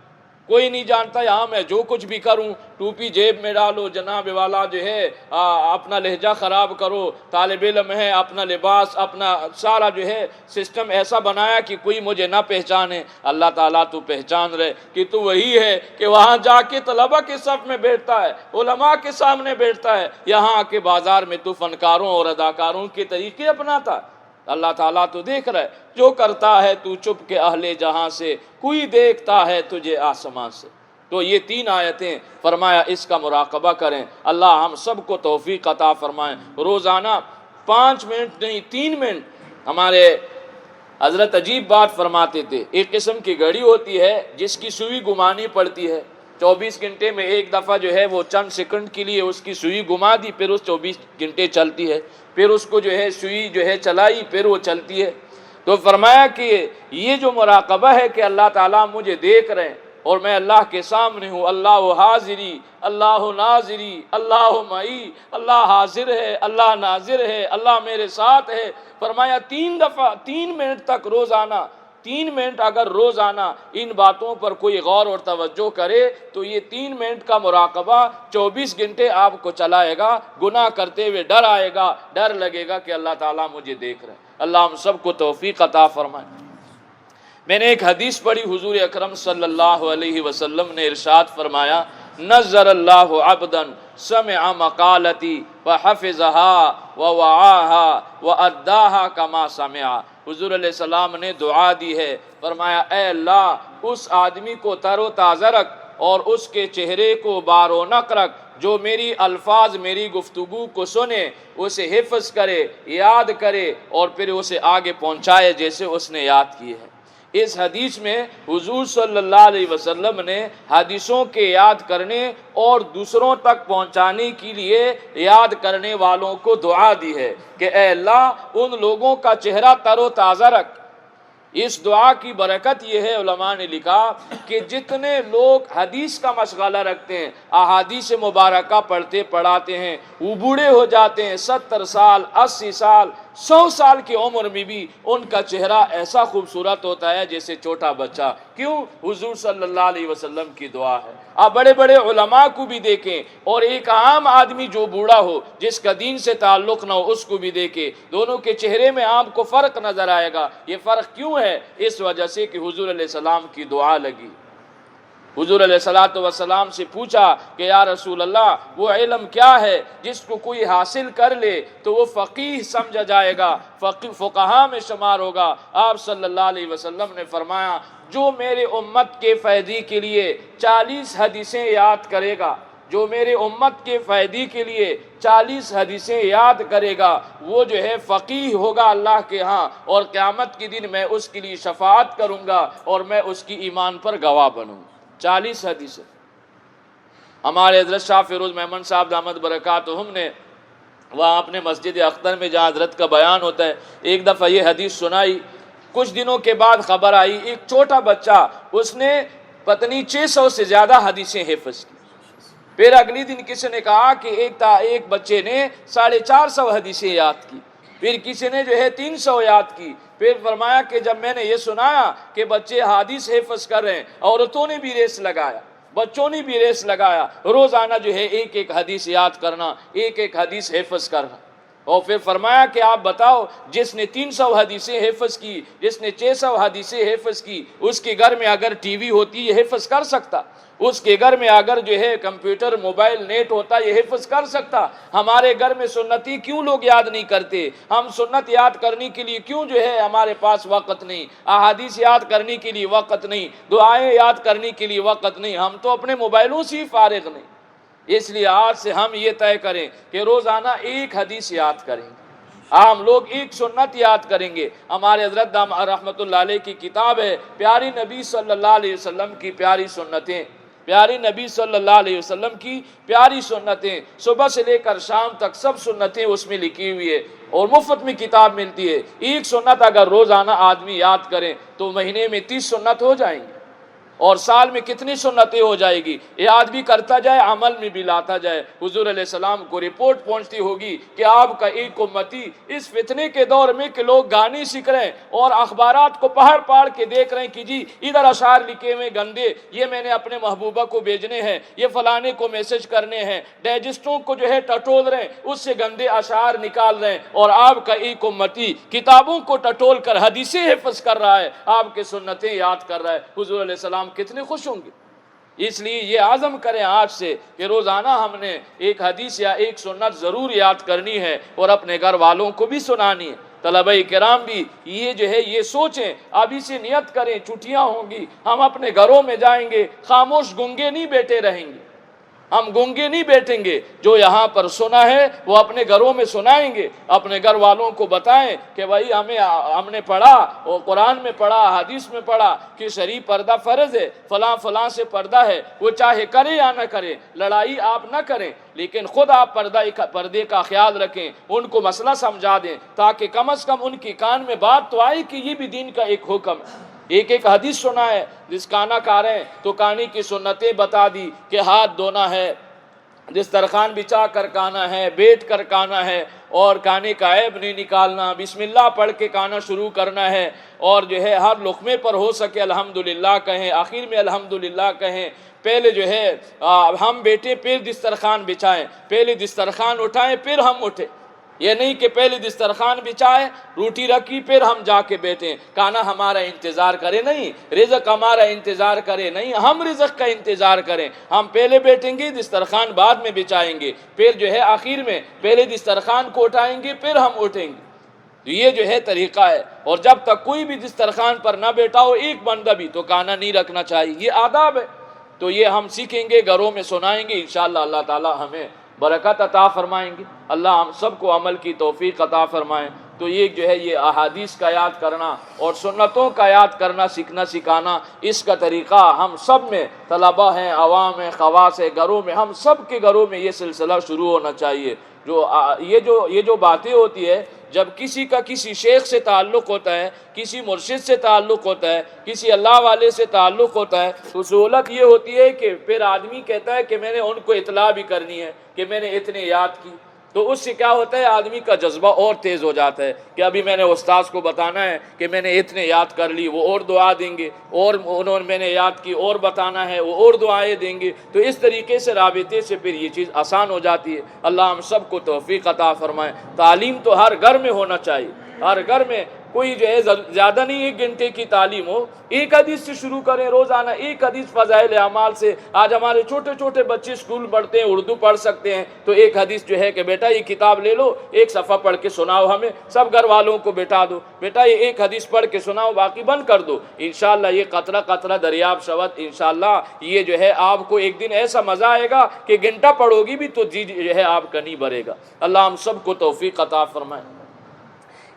کوئی نہیں جانتا۔ یہاں میں جو کچھ بھی کروں، ٹوپی جیب میں ڈالو جناب والا جو ہے اپنا لہجہ خراب کرو، طالب علم ہے اپنا لباس اپنا سارا جو ہے سسٹم ایسا بنایا کہ کوئی مجھے نہ پہچانے۔ اللہ تعالیٰ تو پہچان رہے کہ تو وہی ہے کہ وہاں جا کے طلبہ کے صف میں بیٹھتا ہے، علماء کے سامنے بیٹھتا ہے، یہاں کے بازار میں تو فنکاروں اور اداکاروں کے طریقے اپناتا ہے۔ اللہ تعالیٰ تو دیکھ رہا ہے، جو کرتا ہے تو چھپ کے اہل جہاں سے، کوئی دیکھتا ہے تجھے آسمان سے۔ تو یہ 3 آیتیں فرمایا اس کا مراقبہ کریں، اللہ ہم سب کو توفیق عطا فرمائیں۔ روزانہ 5 منٹ نہیں 3 منٹ، ہمارے حضرت عجیب بات فرماتے تھے، ایک قسم کی گھڑی ہوتی ہے جس کی سوئی گھمانی پڑتی ہے، 24 گھنٹے میں ایک دفعہ جو ہے وہ چند سیکنڈ کے لیے اس کی سوئی گھما دی، پھر اس 24 گھنٹے چلتی ہے، پھر اس کو جو ہے سوئی جو ہے چلائی، پھر وہ چلتی ہے۔ تو فرمایا کہ یہ جو مراقبہ ہے کہ اللہ تعالیٰ مجھے دیکھ رہے ہیں اور میں اللہ کے سامنے ہوں، اللہ حاضری اللہ ناظری اللہ معی، اللہ حاضر ہے اللہ ناظر ہے، اللہ میرے ساتھ ہے۔ فرمایا 3 دفعہ 3 منٹ تک روزانہ، 3 منٹ اگر روزانہ ان باتوں پر کوئی غور اور توجہ کرے تو یہ 3 منٹ کا مراقبہ 24 گھنٹے آپ کو چلائے گا، گناہ کرتے ہوئے ڈر آئے گا، ڈر لگے گا کہ اللہ تعالیٰ مجھے دیکھ رہے ہیں۔ اللہ ہم سب کو توفیق عطا فرمائے۔ میں نے ایک حدیث پڑھی، حضور اکرم صلی اللہ علیہ وسلم نے ارشاد فرمایا نظر اللہ عبدا سمع مقالتی وحفظها ووعاها واداها كما سمع۔ حضور علیہ السلام نے دعا دی ہے، فرمایا اے اللہ اس آدمی کو تر و تازہ رکھ اور اس کے چہرے کو بار و نق رکھ، جو میری الفاظ میری گفتگو کو سنے، اسے حفظ کرے، یاد کرے اور پھر اسے آگے پہنچائے جیسے اس نے یاد کی ہے۔ اس حدیث میں حضور صلی اللہ علیہ وسلم نے حدیثوں کے یاد کرنے اور دوسروں تک پہنچانے کے لیے یاد کرنے والوں کو دعا دی ہے کہ اے اللہ ان لوگوں کا چہرہ تر و تازہ رکھ۔ اس دعا کی برکت یہ ہے، علماء نے لکھا کہ جتنے لوگ حدیث کا مشغلہ رکھتے ہیں، احادیث مبارکہ پڑھتے پڑھاتے ہیں، وہ بوڑھے ہو جاتے ہیں، 70 سال 80 سال 100 سال کی عمر میں بھی ان کا چہرہ ایسا خوبصورت ہوتا ہے جیسے چھوٹا بچہ. کیوں؟ حضور صلی اللہ علیہ وسلم کی دعا ہے. آپ بڑے بڑے علماء کو بھی دیکھیں اور ایک عام آدمی جو بوڑھا ہو جس کا دین سے تعلق نہ ہو اس کو بھی دیکھیں, دونوں کے چہرے میں آپ کو فرق نظر آئے گا. یہ فرق کیوں ہے؟ اس وجہ سے کہ حضور علیہ السلام کی دعا لگی. حضور علیہ السلام سے پوچھا کہ یا رسول اللہ وہ علم کیا ہے جس کو کوئی حاصل کر لے تو وہ فقیہ سمجھا جائے گا, فقہاء میں شمار ہوگا. آپ صلی اللہ علیہ وسلم نے فرمایا جو میرے امت کے فائدے کے لیے 40 حدیثیں یاد کرے گا, جو میرے امت کے فائدے کے لیے 40 حدیثیں یاد کرے گا وہ جو ہے فقیہ ہوگا اللہ کے ہاں, اور قیامت کے دن میں اس کے لیے شفاعت کروں گا اور میں اس کی ایمان پر گواہ بنوں. 40 حدیثیں. ہمارے حضرت شاہ فیروز محمد صاحب دامت برکاتہم نے وہاں اپنے مسجد اختر میں جہاں حضرت کا بیان ہوتا ہے ایک دفعہ یہ حدیث سنائی. کچھ دنوں کے بعد خبر آئی ایک چھوٹا بچہ اس نے پتنی 600 سے زیادہ حدیثیں حفظ کی. پھر اگلی دن کسی نے کہا کہ ایک بچے نے 450 حدیثیں یاد کی, پھر کسی نے جو ہے 300 یاد کی. پھر فرمایا کہ جب میں نے یہ سنایا کہ بچے حدیث حفظ کر رہے ہیں, عورتوں نے بھی ریس لگایا, بچوں نے بھی ریس لگایا, روزانہ جو ہے ایک حدیث یاد کرنا, ایک حدیث حفظ کرنا. اور پھر فرمایا کہ آپ بتاؤ جس نے 300 حدیثیں حفظ کی, جس نے 600 حدیثیں حفظ کی, اس کے گھر میں اگر ٹی وی ہوتی یہ حفظ کر سکتا؟ اس کے گھر میں اگر جو ہے کمپیوٹر موبائل نیٹ ہوتا یہ حفظ کر سکتا؟ ہمارے گھر میں سنتی کیوں لوگ یاد نہیں کرتے؟ ہم سنت یاد کرنے کے لیے کیوں جو ہے ہمارے پاس وقت نہیں؟ احادیث یاد کرنے کے لیے وقت نہیں, دعائیں یاد کرنے کے لیے وقت نہیں, ہم تو اپنے موبائلوں سے ہی فارغ نہیں. اس لیے آج سے ہم یہ طے کریں کہ روزانہ ایک حدیث یاد کریں گے, عام لوگ ایک سنت یاد کریں گے. ہمارے حضرت رحمت اللہ علیہ کی کتاب ہے پیاری نبی صلی اللہ علیہ وسلم کی پیاری سنتیں, پیاری نبی صلی اللہ علیہ وسلم کی پیاری سنتیں, صبح سے لے کر شام تک سب سنتیں اس میں لکھی ہوئی ہے اور مفت میں کتاب ملتی ہے. ایک سنت اگر روزانہ آدمی یاد کریں تو مہینے میں 30 سنت ہو جائیں گی, اور سال میں کتنی سنتیں ہو جائے گی. یاد بھی کرتا جائے, عمل میں بھی لاتا جائے. حضور علیہ السلام کو رپورٹ پہنچتی ہوگی کہ آپ کا ایک امتی اس فتنے کے دور میں کہ لوگ گانے سیکھ رہے ہیں اور اخبارات کو پڑھ کے دیکھ رہے ہیں کہ جی ادھر اشعار لکھے ہوئے گندے, یہ میں نے اپنے محبوبہ کو بھیجنے ہیں, یہ فلانے کو میسج کرنے ہیں, ڈائجسٹوں کو جو ہے ٹٹول رہے ہیں, اس سے گندے اشعار نکال رہے ہیں, اور آپ کا ایک امتی کتابوں کو ٹٹول کر حدیثیں حفظ کر رہا ہے, آپ کے سنتیں یاد کر رہا ہے. حضور علیہ السلام کتنے خوش ہوں گے. اس لیے یہ عزم کریں آج سے کہ روزانہ ہم نے ایک حدیث یا ایک سنت ضرور یاد کرنی ہے اور اپنے گھر والوں کو بھی سنانی ہے. طلبہ کرام بھی یہ جو ہے یہ سوچیں, ابھی سے نیت کریں, چھٹیاں ہوں گی, ہم اپنے گھروں میں جائیں گے, خاموش گنگے نہیں بیٹھے رہیں گے, ہم گنگے نہیں بیٹھیں گے. جو یہاں پر سنا ہے وہ اپنے گھروں میں سنائیں گے, اپنے گھر والوں کو بتائیں کہ بھائی ہم نے پڑھا, اور قرآن میں پڑھا, حدیث میں پڑھا کہ شرعی پردہ فرض ہے, فلاں سے پردہ ہے, وہ چاہے کرے یا نہ کرے, لڑائی آپ نہ کریں, لیکن خود آپ پردے کا خیال رکھیں, ان کو مسئلہ سمجھا دیں تاکہ کم از کم ان کی کان میں بات تو آئے کہ یہ بھی دین کا ایک حکم ہے. ایک حدیث سنا ہے, جس کانا کھا رہے ہیں تو کانی کی سنتیں بتا دی کہ ہاتھ دھونا ہے, دسترخوان بچھا کر کھانا ہے, بیٹھ کر کھانا ہے, اور کھانے کا عیب نہیں نکالنا, بسم اللہ پڑھ کے کھانا شروع کرنا ہے, اور جو ہے ہر لقمے پر ہو سکے الحمدللہ کہیں, آخر میں الحمدللہ کہیں. پہلے جو ہے ہم بیٹھے پھر دسترخوان بچھائیں, پہلے دسترخوان اٹھائیں پھر ہم اٹھیں. یہ نہیں کہ پہلے دسترخوان بچھائے, روٹی رکھی, پھر ہم جا کے بیٹھیں, کھانا ہمارا انتظار کرے نہیں, رزق ہمارا انتظار کرے نہیں, ہم رزق کا انتظار کریں. ہم پہلے بیٹھیں گے, دسترخوان بعد میں بچھائیں گے, پھر جو ہے آخر میں پہلے دسترخوان کو اٹھائیں گے پھر ہم اٹھیں گے. تو یہ جو ہے طریقہ ہے. اور جب تک کوئی بھی دسترخوان پر نہ بیٹھا ہو ایک بندہ بھی, تو کھانا نہیں رکھنا چاہیے. یہ آداب ہے. تو یہ ہم سیکھیں گے, گھروں میں سنائیں گے, انشاءاللہ اللہ تعالی ہمیں برکت عطا فرمائیں گے. اللہ ہم سب کو عمل کی توفیق عطا فرمائیں. تو یہ جو ہے یہ احادیث کا یاد کرنا اور سنتوں کا یاد کرنا, سیکھنا سکھانا, اس کا طریقہ ہم سب میں, طلبہ ہیں, عوام ہیں, خواص ہیں, گھروں میں, ہم سب کے گھروں میں یہ سلسلہ شروع ہونا چاہیے. یہ جو باتیں ہوتی ہے, جب کسی کا کسی شیخ سے تعلق ہوتا ہے, کسی مرشد سے تعلق ہوتا ہے, کسی اللہ والے سے تعلق ہوتا ہے, تو سہولت یہ ہوتی ہے کہ پھر آدمی کہتا ہے کہ میں نے ان کو اطلاع بھی کرنی ہے کہ میں نے اتنے یاد کی. تو اس سے کیا ہوتا ہے، آدمی کا جذبہ اور تیز ہو جاتا ہے کہ ابھی میں نے استاذ کو بتانا ہے کہ میں نے اتنے یاد کر لی، وہ اور دعا دیں گے، اور میں نے یاد کی اور بتانا ہے، وہ اور دعائیں دیں گے. تو اس طریقے سے رابطے سے پھر یہ چیز آسان ہو جاتی ہے. اللہ ہم سب کو توفیق عطا فرمائے. تعلیم تو ہر گھر میں ہونا چاہیے، ہر گھر میں. کوئی جو ہے زیادہ نہیں ایک گھنٹے کی تعلیم ہو، ایک حدیث سے شروع کریں روزانہ، ایک حدیث فضائل اعمال سے. آج ہمارے چھوٹے چھوٹے بچے اسکول پڑھتے ہیں، اردو پڑھ سکتے ہیں، تو ایک حدیث جو ہے کہ بیٹا یہ کتاب لے لو، ایک صفحہ پڑھ کے سناؤ، ہمیں سب گھر والوں کو بیٹھا دو، بیٹا یہ ایک حدیث پڑھ کے سناؤ، باقی بند کر دو. انشاءاللہ یہ قطرہ قطرہ دریاب شود. انشاءاللہ یہ جو ہے آپ کو ایک دن ایسا مزہ آئے گا کہ گھنٹہ پڑھو گی بھی تو جی جو ہے آپ کا نہیں بھرے گا. اللہ ہم سب کو توفیق عطا فرمائے.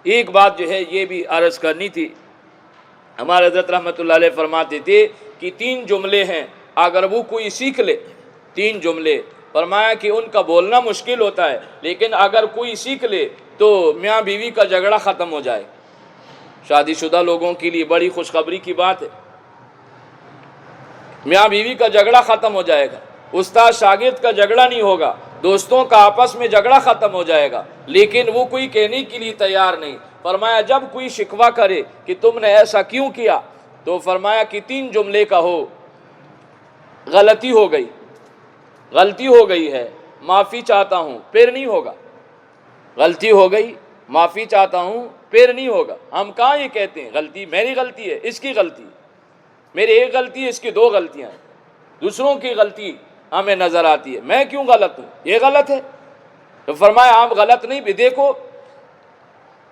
ایک بات جو ہے یہ بھی عرض کرنی تھی. ہمارے حضرت رحمۃ اللہ علیہ فرماتے تھے کہ 3 جملے ہیں اگر وہ کوئی سیکھ لے، 3 جملے فرمایا کہ ان کا بولنا مشکل ہوتا ہے، لیکن اگر کوئی سیکھ لے تو میاں بیوی کا جھگڑا ختم ہو جائے. شادی شدہ لوگوں کے لیے بڑی خوشخبری کی بات ہے، میاں بیوی کا جھگڑا ختم ہو جائے گا، استاد شاگرد کا جھگڑا نہیں ہوگا، دوستوں کا آپس میں جھگڑا ختم ہو جائے گا. لیکن وہ کوئی کہنے کے لیے تیار نہیں. فرمایا جب کوئی شکوہ کرے کہ تم نے ایسا کیوں کیا، تو فرمایا کہ 3 جملے کا ہو، غلطی ہو گئی، غلطی ہو گئی ہے، معافی چاہتا ہوں، پھر نہیں ہوگا. غلطی ہو گئی، معافی چاہتا ہوں، پھر نہیں ہوگا. ہم کہاں یہ کہتے ہیں غلطی میری غلطی ہے، اس کی غلطی ہے، میری ایک غلطی ہے، اس کی 2 غلطیاں ہیں. دوسروں کی غلطی ہمیں نظر آتی ہے، میں کیوں غلط ہوں، یہ غلط ہے. تو فرمایا آپ غلط نہیں بھی. دیکھو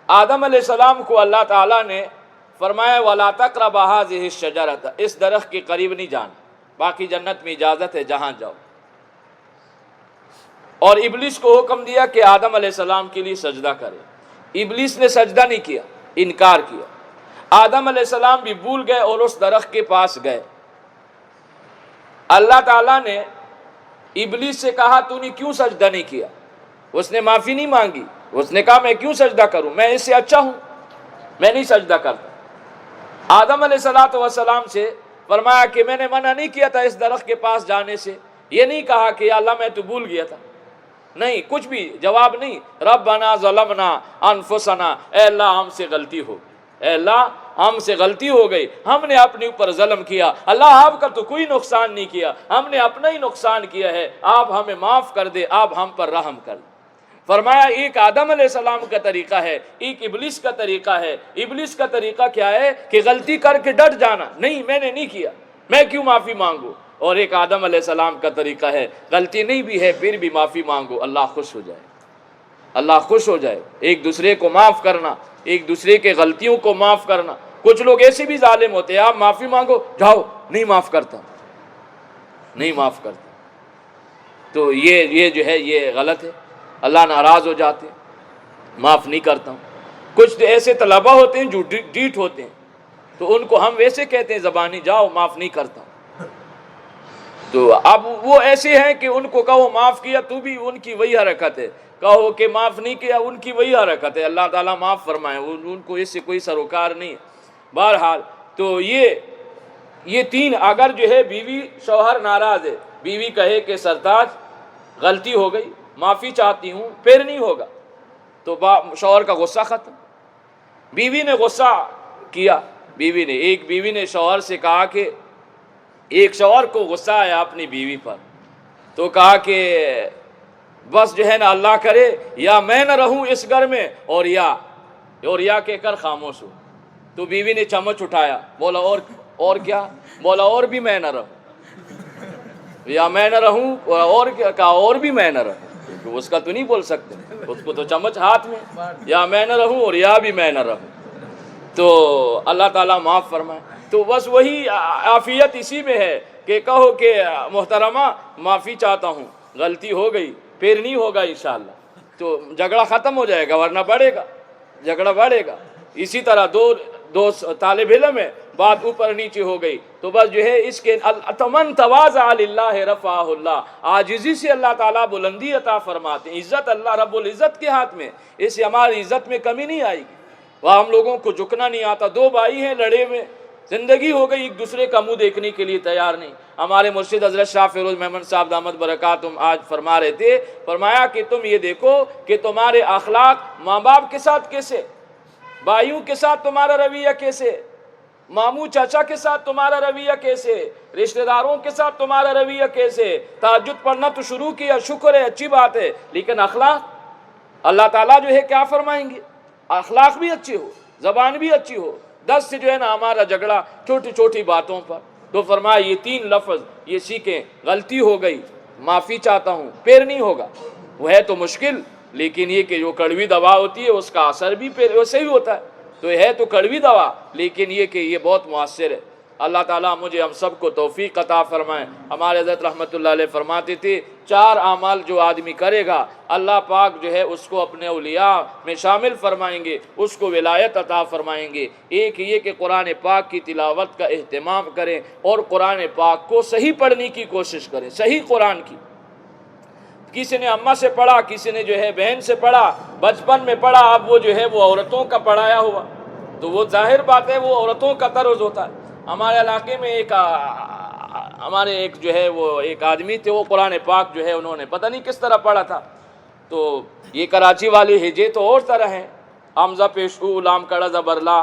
آدم علیہ السلام کو اللہ تعالیٰ نے فرمایا وَلَا تَقْرَبَا هَٰذِهِ الشَّجَرَةَ، اس درخت کے قریب نہیں جانا، باقی جنت میں اجازت ہے جہاں جاؤ. اور ابلیس کو حکم دیا کہ آدم علیہ السلام کے لیے سجدہ کرے. ابلیس نے سجدہ نہیں کیا، انکار کیا. آدم علیہ السلام بھی بھول گئے اور اس درخت کے پاس گئے. اللہ تعالیٰ نے ابلیس سے کہا تو نے کیوں سجدہ نہیں کیا؟ اس نے معافی نہیں مانگی. اس نے کہا میں کیوں سجدہ کروں، میں اس سے اچھا ہوں، میں نہیں سجدہ کرتا. آدم علیہ السلام سے فرمایا کہ میں نے منع نہیں کیا تھا اس درخت کے پاس جانے سے. یہ نہیں کہا کہ یا اللہ میں تو بھول گیا تھا، نہیں، کچھ بھی جواب نہیں. ربنا ظلمنا انفسنا، اے اللہ ہم سے غلطی ہو، اے اللہ ہم سے غلطی ہو گئی، ہم نے اپنے اوپر ظلم کیا. اللہ آپ کا تو کوئی نقصان نہیں کیا، ہم نے اپنا ہی نقصان کیا ہے، آپ ہمیں معاف کر دے، آپ ہم پر رحم کر دے. فرمایا ایک آدم علیہ السلام کا طریقہ ہے، ایک ابلیس کا طریقہ ہے. ابلیس کا طریقہ کیا ہے کہ غلطی کر کے ڈٹ جانا، نہیں میں نے نہیں کیا، میں کیوں معافی مانگوں. اور ایک آدم علیہ السلام کا طریقہ ہے غلطی نہیں بھی ہے پھر بھی معافی مانگو، اللہ خوش ہو جائے، اللہ خوش ہو جائے. ایک دوسرے کو معاف کرنا، ایک دوسرے کے غلطیوں کو معاف کرنا. کچھ لوگ ایسے بھی ظالم ہوتے ہیں، آپ معافی مانگو، جاؤ نہیں معاف کرتا، نہیں معاف کرتا. تو یہ جو ہے یہ غلط ہے، اللہ ناراض ہو جاتے ہیں، معاف نہیں کرتا ہوں. کچھ ایسے طلبہ ہوتے ہیں جو ڈیٹ ہوتے ہیں، تو ان کو ہم ویسے کہتے ہیں زبانی، جاؤ معاف نہیں کرتا. تو اب وہ ایسے ہیں کہ ان کو کہو معاف کیا تو بھی ان کی وہی حرکت ہے، کہو کہ معاف نہیں کیا ان کی وہی حرکت ہے. اللہ تعالیٰ معاف فرمائے، ان کو اس سے کوئی سروکار نہیں. بہرحال تو یہ 3 اگر جو ہے بیوی شوہر ناراض ہے، بیوی کہے کہ سرتاج غلطی ہو گئی، معافی چاہتی ہوں، پھر نہیں ہوگا، تو شوہر کا غصہ ختم. بیوی نے غصہ کیا، ایک بیوی نے شوہر سے کہا کہ ایک شوہر کو غصہ آیا اپنی بیوی پر، تو کہا کہ بس جو ہے نا اللہ کرے یا میں نہ رہوں اس گھر میں اور یا کہہ کر خاموش ہو. تو بیوی نے چمچ اٹھایا، بولا اور کیا؟ بولا اور بھی میں نہ رہوں، یا میں نہ رہوں اور کیا کہا، اور بھی میں نہ رہوں. اس کا تو نہیں بول سکتے، اس کو تو چمچ ہاتھ میں، یا میں نہ رہوں اور یا بھی میں نہ رہوں. تو اللہ تعالیٰ معاف فرمائے. تو بس وہی عافیت اسی میں ہے کہ کہو کہ محترمہ معافی چاہتا ہوں، غلطی ہو گئی، پھر نہیں ہوگا انشاءاللہ. تو جھگڑا ختم ہو جائے گا، ورنہ بڑھے گا، جھگڑا بڑھے گا. اسی طرح دو طالب علم ہے، بات اوپر نیچے ہو گئی، تو بس جو ہے اس کے تمن تواضع للہ رفعہ اللہ، عاجزی سے اللہ تعالیٰ بلندی عطا فرماتے ہیں. عزت اللہ رب العزت کے ہاتھ میں، اس سے ہماری عزت میں کمی نہیں آئے گی. وہاں ہم لوگوں کو جھکنا نہیں آتا. 2 بھائی ہیں لڑے ہوئے، زندگی ہو گئی ایک دوسرے کا منہ دیکھنے کے لیے تیار نہیں۔ ہمارے مرشد حضرت شاہ فیروز محمد صاحب دامت برکاتہم آج فرما رہے تھے، فرمایا کہ تم یہ دیکھو کہ تمہارے اخلاق ماں باپ کے ساتھ کیسے، بھائیوں کے ساتھ تمہارا رویہ کیسے، ماموں چاچا کے ساتھ تمہارا رویہ کیسے، رشتہ داروں کے ساتھ تمہارا رویہ کیسے۔ تہجد پڑھنا تو شروع کیا، شکر ہے، اچھی بات ہے، لیکن اخلاق اللہ تعالیٰ جو ہے کیا فرمائیں گے؟ اخلاق بھی اچھی ہو، زبان بھی اچھی ہو۔ 10 سے جو ہے نا ہمارا جھگڑا چھوٹی چھوٹی باتوں پر، تو فرمایا یہ 3 لفظ یہ سیکھیں، غلطی ہو گئی معافی چاہتا ہوں، پھر نہیں ہوگا، وہ ہے تو مشکل، لیکن یہ کہ جو کڑوی دوا ہوتی ہے اس کا اثر بھی پھر ویسے ہی ہوتا ہے، تو یہ ہے تو کڑوی دوا، لیکن یہ کہ یہ بہت مؤثر ہے۔ اللہ تعالیٰ مجھے ہم سب کو توفیق عطا فرمائے۔ ہمارے حضرت رحمۃ اللہ علیہ فرماتے تھے 4 اعمال جو آدمی کرے گا اللہ پاک جو ہے اس کو اپنے اولیاء میں شامل فرمائیں گے، اس کو ولایت عطا فرمائیں گے۔ ایک یہ کہ قرآن پاک کی تلاوت کا اہتمام کریں اور قرآن پاک کو صحیح پڑھنے کی کوشش کریں، صحیح قرآن کی۔ کسی نے اماں سے پڑھا، کسی نے جو ہے بہن سے پڑھا، بچپن میں پڑھا، اب وہ جو ہے وہ عورتوں کا پڑھایا ہوا، تو وہ ظاہر بات ہے وہ عورتوں کا طرز ہوتا ہے۔ ہمارے علاقے میں ہمارے ایک جو ہے وہ ایک آدمی تھے، وہ قرآن پاک جو ہے انہوں نے پتہ نہیں کس طرح پڑھا تھا، تو یہ کراچی والے ہجے تو اور طرح ہیں، حمزہ پیش او لام کڑا زبرلا،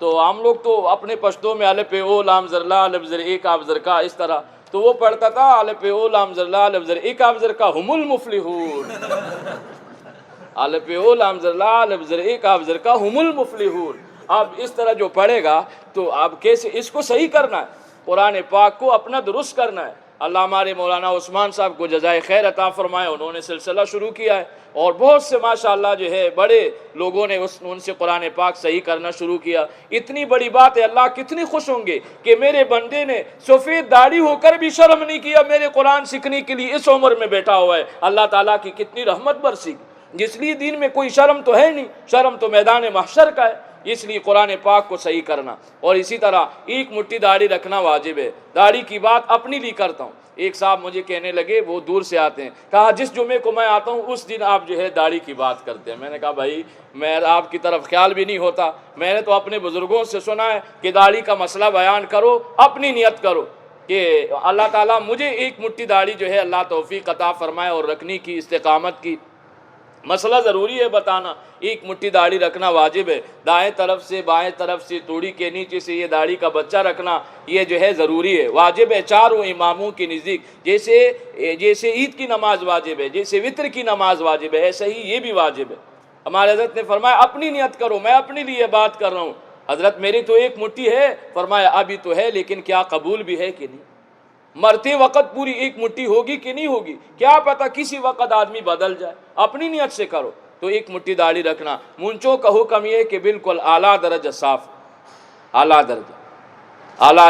تو ہم لوگ تو اپنے پشتوں میں الف او لام زرلا الف زر ایک آپ زر کا اس طرح، تو وہ پڑھتا تھا الف او لام زرلا الف زر ایک آپ زر کا ہم المفلحون، الف او لام زرلا الف زر ایک آپ زر کا ہم المفلحون۔ اب اس طرح جو پڑھے گا تو اب کیسے اس کو صحیح کرنا ہے، قرآن پاک کو اپنا درست کرنا ہے۔ اللہ ہمارے مولانا عثمان صاحب کو جزائے خیر عطا فرمائے، انہوں نے سلسلہ شروع کیا ہے اور بہت سے ماشاءاللہ جو ہے بڑے لوگوں نے ان سے قرآن پاک صحیح کرنا شروع کیا۔ اتنی بڑی بات ہے، اللہ کتنی خوش ہوں گے کہ میرے بندے نے سفید داڑھی ہو کر بھی شرم نہیں کیا میرے قرآن سیکھنے کے لیے، اس عمر میں بیٹھا ہوا ہے۔ اللہ تعالیٰ کی کتنی رحمت برسی، جس لیے دین میں کوئی شرم تو ہے نہیں، شرم تو میدان محشر کا ہے، اس لیے قرآن پاک کو صحیح کرنا۔ اور اسی طرح ایک مٹھی داڑھی رکھنا واجب ہے۔ داڑھی کی بات اپنی لیے کرتا ہوں، ایک صاحب مجھے کہنے لگے، وہ دور سے آتے ہیں، کہا جس جمعے کو میں آتا ہوں اس دن آپ جو ہے داڑھی کی بات کرتے ہیں۔ میں نے کہا بھائی میں آپ کی طرف خیال بھی نہیں ہوتا، میں نے تو اپنے بزرگوں سے سنا ہے کہ داڑھی کا مسئلہ بیان کرو، اپنی نیت کرو کہ اللہ تعالیٰ مجھے ایک مٹھی داڑھی جو ہے اللہ توفیق عطا فرمائے اور رکھنے کی، استقامت کی۔ مسئلہ ضروری ہے بتانا، ایک مٹھی داڑھی رکھنا واجب ہے، دائیں طرف سے بائیں طرف سے توڑی کے نیچے سے یہ داڑھی کا بچہ رکھنا یہ جو ہے ضروری ہے، واجب ہے چاروں اماموں کے نزدیک۔ جیسے عید کی نماز واجب ہے، جیسے وطر کی نماز واجب ہے، ایسے ہی یہ بھی واجب ہے۔ ہمارے حضرت نے فرمایا اپنی نیت کرو، میں اپنے لیے بات کر رہا ہوں، حضرت میری تو ایک مٹھی ہے، فرمایا ابھی تو ہے لیکن کیا قبول بھی ہے کہ نہیں؟ مرتے وقت پوری ایک مٹھی ہوگی کہ نہیں ہوگی، کیا پتہ کسی وقت آدمی بدل جائے، اپنی نیت سے کرو۔ تو ایک مٹھی داڑھی رکھنا۔ مونچھوں کا حکم یہ ہے کہ بالکل اعلیٰ درجہ صاف، اعلیٰ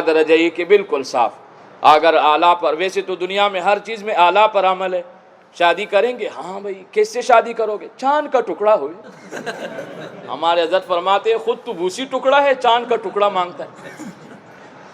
درجہ یہ کہ بالکل صاف۔ اگر اعلیٰ پر، ویسے تو دنیا میں ہر چیز میں اعلیٰ پر عمل ہے، شادی کریں گے، ہاں بھائی کس سے شادی کرو گے؟ چاند کا ٹکڑا ہوئے۔ ہمارے حضرت فرماتے ہیں خود تو بھوسی ٹکڑا ہے، چاند کا ٹکڑا مانگتا ہے۔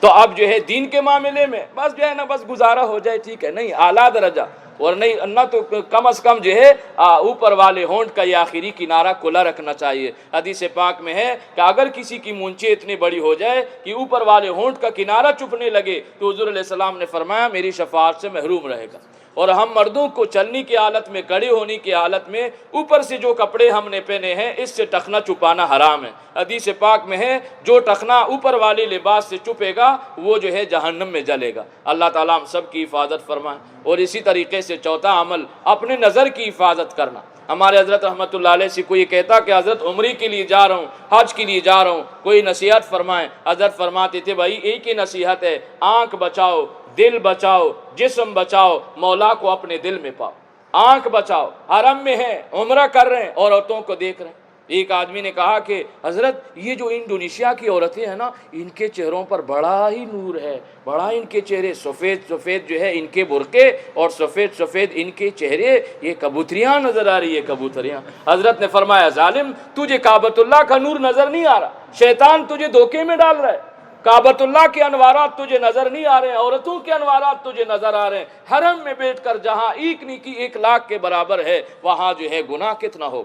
تو اب جو ہے دین کے معاملے میں بس جو ہے نا بس گزارا ہو جائے ٹھیک ہے، نہیں اعلیٰ درجہ، اور نہیں نہ تو کم از کم جو ہے اوپر والے ہونٹ کا یہ آخری کنارہ کھلا رکھنا چاہیے۔ حدیث پاک میں ہے کہ اگر کسی کی مونچھیں اتنی بڑی ہو جائے کہ اوپر والے ہونٹ کا کنارہ چپنے لگے تو حضور علیہ السلام نے فرمایا میری شفاعت سے محروم رہے گا۔ اور ہم مردوں کو چلنے کی حالت میں، کھڑے ہونے کی حالت میں اوپر سے جو کپڑے ہم نے پہنے ہیں اس سے ٹخنا چھپانا حرام ہے۔ حدیث پاک میں ہے جو ٹخنا اوپر والے لباس سے چھپے گا وہ جو ہے جہنم میں جلے گا۔ اللہ تعالیٰ ہم سب کی حفاظت فرمائے۔ اور اسی طریقے سے چوتھا عمل اپنے نظر کی حفاظت کرنا۔ ہمارے حضرت رحمۃ اللہ علیہ سے کوئی کہتا کہ حضرت عمرے کے لیے جا رہا ہوں، حج کے لیے جا رہا ہوں، کوئی نصیحت فرمائیں، حضرت فرماتے تھے بھائی ایک ہی نصیحت ہے، آنکھ بچاؤ، دل بچاؤ، جسم بچاؤ، مولا کو اپنے دل میں پاؤ۔ آنکھ بچاؤ، حرم میں ہیں، عمرہ کر رہے ہیں، عورتوں کو دیکھ رہے ہیں۔ ایک آدمی نے کہا کہ حضرت یہ جو انڈونیشیا کی عورتیں ہیں نا ان کے چہروں پر بڑا ہی نور ہے، بڑا ان کے چہرے سفید سفید جو ہے ان کے برقعے اور سفید سفید ان کے چہرے، یہ کبوتریاں نظر آ رہی ہے کبوتریاں۔ حضرت نے فرمایا ظالم تجھے کعبۃ اللہ کا نور نظر نہیں آ رہا، شیطان تجھے دھوکے میں ڈال رہا ہے۔ کعبۃ اللہ کے انوارات تجھے نظر نہیں آ رہے ہیں، عورتوں کے انوارات تجھے نظر آ رہے ہیں۔ حرم میں بیٹھ کر جہاں ایک نیکی 1,00,000 کے برابر ہے وہاں جو ہے گناہ کتنا ہو۔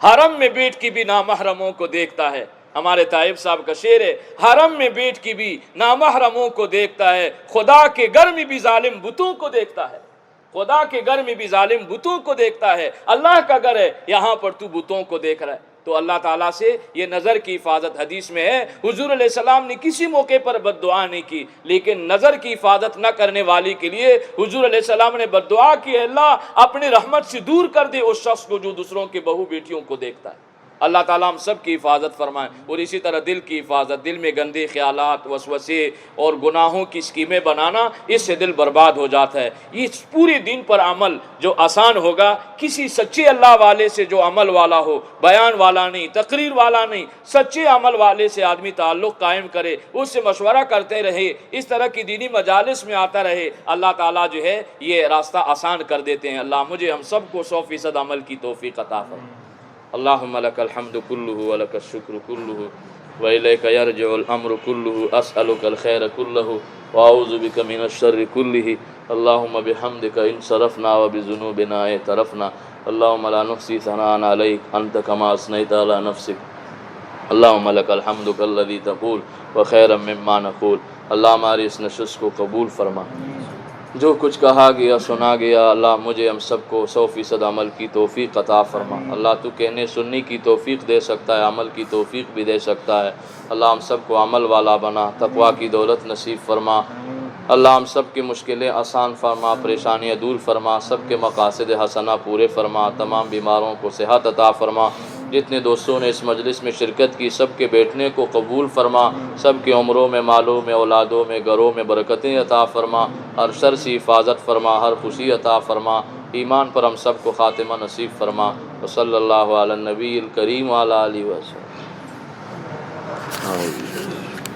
حرم میں بیٹھ کے بھی نامحرموں کو دیکھتا ہے، ہمارے طائب صاحب کا شعر ہے، حرم میں بیٹھ کے بھی نامحرموں کو دیکھتا ہے، خدا کے گھر میں بھی ظالم بتوں کو دیکھتا ہے، خدا کے گھر میں بھی ظالم بتوں کو دیکھتا ہے، اللہ کا گھر ہے یہاں پر تو بتوں کو دیکھ رہا ہے۔ تو اللہ تعالیٰ سے یہ نظر کی حفاظت حدیث میں ہے، حضور علیہ السلام نے کسی موقع پر بد دعا نہیں کی، لیکن نظر کی حفاظت نہ کرنے والی کے لیے حضور علیہ السلام نے بد دعا کی، اللہ اپنی رحمت سے دور کر دے اس شخص کو جو دوسروں کے بہو بیٹیوں کو دیکھتا ہے۔ اللہ تعالیٰ ہم سب کی حفاظت فرمائیں، اور اسی طرح دل کی حفاظت، دل میں گندے خیالات، وسوسے اور گناہوں کی اسکیمیں بنانا، اس سے دل برباد ہو جاتا ہے۔ اس پورے دین پر عمل جو آسان ہوگا، کسی سچے اللہ والے سے جو عمل والا ہو، بیان والا نہیں، تقریر والا نہیں، سچے عمل والے سے آدمی تعلق قائم کرے، اس سے مشورہ کرتے رہے، اس طرح کی دینی مجالس میں آتا رہے، اللہ تعالیٰ جو ہے یہ راستہ آسان کر دیتے ہیں۔ اللہ مجھے ہم سب کو 100% عمل کی توفیق عطا فرمائے۔ اللہم لک الحمد کلہ ولک الشکر کلہ وإلیک یرجع الامر کلہ، اسألک الخیر کلہ واعوذ بک من الشر کلہ، اللہم بحمدک انصرفنا وبذنوبنا اعترفنا، اللہم لا نحصی ثناء علیک انت کما اثنیت علی نفسک، اللہم لک الحمد کالذی تقول وخیرا مما نقول۔ اللہ ہماری اس نشست کو قبول فرما، جو کچھ کہا گیا سنا گیا، اللہ مجھے ہم سب کو 100% عمل کی توفیق عطا فرما۔ اللہ تو کہنے سننے کی توفیق دے سکتا ہے، عمل کی توفیق بھی دے سکتا ہے۔ اللہ ہم سب کو عمل والا بنا، تقویٰ کی دولت نصیب فرما۔ اللہ ہم سب کی مشکلیں آسان فرما، پریشانیاں دور فرما، سب کے مقاصد حسنہ پورے فرما، تمام بیماروں کو صحت عطا فرما۔ جتنے دوستوں نے اس مجلس میں شرکت کی، سب کے بیٹھنے کو قبول فرما، سب کے عمروں میں، مالوں میں، اولادوں میں، گھروں میں برکتیں عطا فرما، ہر شر سے حفاظت فرما، ہر خوشی عطا فرما، ایمان پر ہم سب کو خاتمہ نصیب فرما۔ وصلی اللہ علی النبی الکریم وعلی آلہ وصحبہ۔